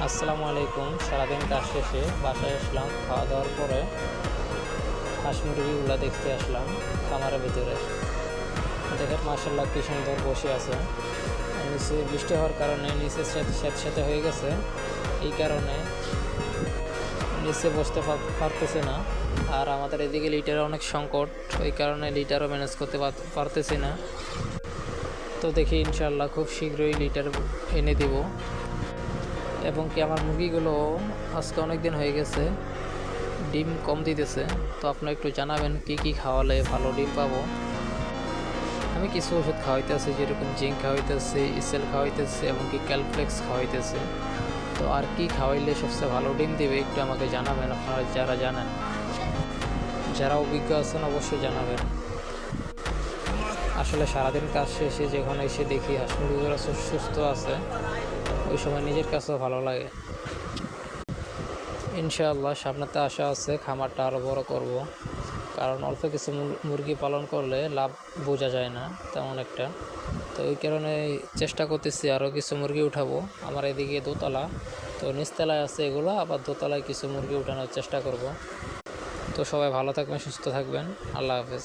আসসালামু আলাইকুম। সারাদিন কাজ শেষে বাসায় আসলাম। খাওয়া দাওয়ার পরে হাঁস মুরগিগুলো দেখতে আসলাম খামারের ভিতরে। দেখেন মাশাআল্লাহ কি সুন্দর বসে আছে। নিচে বৃষ্টি হওয়ার কারণে নিচে স্যাঁতস্যাঁতে হয়ে গেছে, এই কারণে নিচে বসতে পারতেছে না। আর আমাদের এদিকে লিটারের অনেক সংকট, ওই কারণে লিটারও ম্যানেজ করতে পারতেছি না। তো দেখি ইনশাআল্লাহ খুব শীঘ্রই লিটার এনে দেব। এবং কি আমার মুরগিগুলো আজকে অনেক দিন হয়ে গেছে ডিম কম দিতেছে। তো আপনারা একটু জানাবেন কি কি খাওয়ালে ভালো ডিম পাবো। আমি কিছু ওষুধ খাওয়াইতেছি, যেরকম জিঙ্ক খাওয়াইতেছি, ইসেল খাওয়াইতেছি এবং কি ক্যালফ্লেক্স খাওয়াইতেছি। তো আর কি খাওয়াইলে সবচেয়ে ভালো ডিম দিবে একটু আমাকে জানাবেন। আপনারা যারা জানেন, যারা অভিজ্ঞ আছেন অবশ্যই জানাবেন। আসলে সারাদিন কাজ শেষে যখন এসে দেখি হাঁস মুরগিগুলো সুস্থ আছে, ওই সময় নিজের কাছেও ভালো লাগে। ইনশাআল্লাহ সামনেতে আশা আছে খামারটা আরও বড় করব, কারণ অল্প কিছু মুরগি পালন করলে লাভ বোঝা যায় না তেমন একটা। তো ওই কারণে চেষ্টা করতেছি আরও কিছু মুরগি উঠাবো। আমার এদিকে দোতলা, তো নিচতলায় আছে এগুলো, আবার দোতলায় কিছু মুরগি উঠানোর চেষ্টা করব। তো সবাই ভালো থাকবেন, সুস্থ থাকবেন। আল্লাহ হাফেজ।